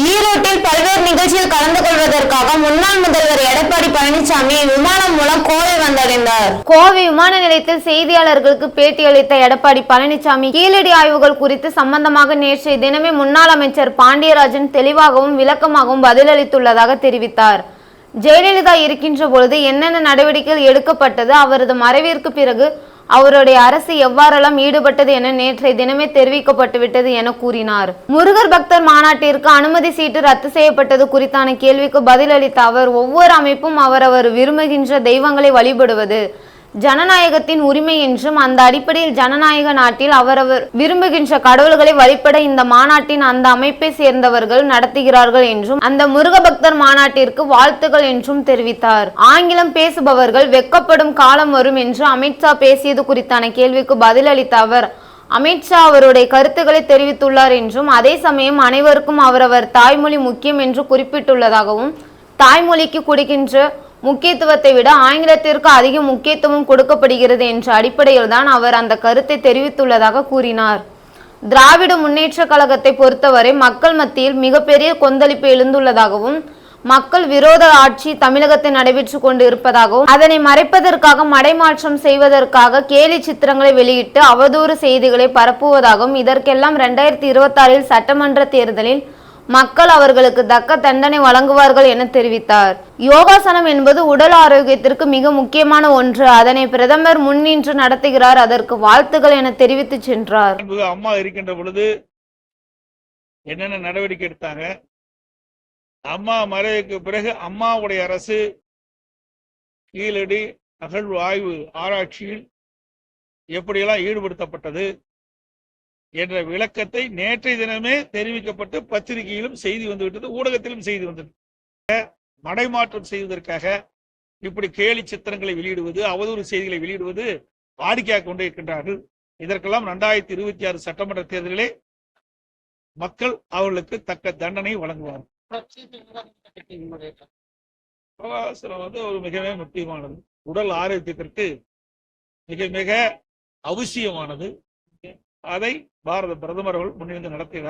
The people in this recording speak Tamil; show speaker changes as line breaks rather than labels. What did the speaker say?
ஈரோட்டில் பல்வேறு நிகழ்ச்சியில் கலந்து கொள்வதற்காக முன்னாள் முதல்வர் எடப்பாடி பழனிசாமி விமானம் மூலம் கோவை வந்தடைந்தார்.
கோவை விமான நிலையத்தில் செய்தியாளர்களுக்கு பேட்டியளித்த எடப்பாடி பழனிசாமி கீழடி ஆய்வுகள் குறித்து சம்பந்தமாக நேற்றைய தினமே முன்னாள் அமைச்சர் பாண்டியராஜன் தெளிவாகவும் விளக்கமாகவும் பதிலளித்துள்ளதாக தெரிவித்தார். ஜெயலலிதா இருக்கின்ற பொழுது என்னென்ன நடவடிக்கைகள் எடுக்கப்பட்டது, அவரது மறைவிற்கு பிறகு அவருடைய அரசு எவ்வாறெல்லாம் ஈடுபட்டது என நேற்றைய தினமே தெரிவிக்கப்பட்டுவிட்டது என கூறினார். முருகர் பக்தர் மாநாட்டிற்கு அனுமதி சீட்டு ரத்து செய்யப்பட்டது குறித்தான கேள்விக்கு பதிலளித்த அவர், ஒவ்வொரு அமைப்பும் அவரவர் விரும்புகின்ற தெய்வங்களை வழிபடுவது ஜனநாயகத்தின் உரிமை என்றும், அந்த அடிப்படையில் ஜனநாயக நாட்டில் அவரவர் விரும்புகின்ற கடவுள்களை வழிபட இந்த மாநாட்டின் அந்த அமைப்பை சேர்ந்தவர்கள் நடத்துகிறார்கள் என்றும், அந்த முருக பக்தர் மாநாட்டிற்கு வாழ்த்துக்கள் என்றும் தெரிவித்தார். ஆங்கிலம் பேசுபவர்கள் வெட்கப்படும் காலம் வரும் என்று அமித்ஷா பேசியது குறித்தான கேள்விக்கு பதிலளித்த அவர், அமித்ஷா அவருடைய கருத்துக்களை தெரிவித்துள்ளார் என்றும், அதே சமயம் அனைவருக்கும் அவரவர் தாய்மொழி முக்கியம் என்று குறிப்பிட்டுள்ளதாகவும், தாய்மொழிக்கு கொடுக்கின்ற முக்கியத்துவத்தை விட ஆங்கிலத்திற்கு அதிக முக்கியத்துவம் கொடுக்கப்படுகிறது என்ற அடிப்படையில் தான் அவர் அந்த கருத்தை தெரிவித்துள்ளதாக கூறினார். திராவிட முன்னேற்ற கழகத்தை பொறுத்தவரை மக்கள் மத்தியில் மிகப்பெரிய கொந்தளிப்பு எழுந்துள்ளதாகவும், மக்கள் விரோத ஆட்சி தமிழகத்தில் நடைபெற்று கொண்டு இருப்பதாகவும், அதனை மறைப்பதற்காக மடைமாற்றம் செய்வதற்காக கேலி சித்திரங்களை வெளியிட்டு அவதூறு செய்திகளை பரப்புவதாகவும், இதற்கெல்லாம் 2026 சட்டமன்ற தேர்தலில் மக்கள் அவர்களுக்கு தக்க தண்டனை வழங்குவார்கள் என தெரிவித்தார். யோகாசனம் என்பது உடல் ஆரோக்கியத்திற்கு மிக முக்கியமான ஒன்று. அதனை பிரதமர் முன்னின்று நடத்துகிறார். அதற்கு வாழ்த்துக்கள் என தெரிவித்து சென்றார்.
அம்மா இருக்கின்ற பொழுது என்னென்ன நடவடிக்கை எடுத்தாங்க, அம்மா மறைவுக்கு பிறகு அம்மாவுடைய அரசு கீழடி அகழ்வு ஆய்வு ஆராய்ச்சியில் எப்படியெல்லாம் ஈடுபடுத்தப்பட்டது என்ற விளக்கத்தை நேற்றைய தினமே தெரிவிக்கப்பட்டு பத்திரிகையிலும் செய்தி வந்துவிட்டது, ஊடகத்திலும் செய்தி வந்தது. மடைமாற்றம் செய்வதற்காக இப்படி கேலி சித்திரங்களை வெளியிடுவது, அவதூறு செய்திகளை வெளியிடுவது வாடிக்கையாக கொண்டே இருக்கின்றார்கள். இதற்கெல்லாம் 2026 சட்டமன்ற தேர்தலிலே மக்கள் அவர்களுக்கு தக்க தண்டனை வழங்குவார். ஒரு மிகவே முக்கியமானது, உடல் ஆரோக்கியத்திற்கு மிக மிக அவசியமானது. அதை பாரத பிரதமர் அவர்கள் முன்னிருந்து நடத்துகிறார்.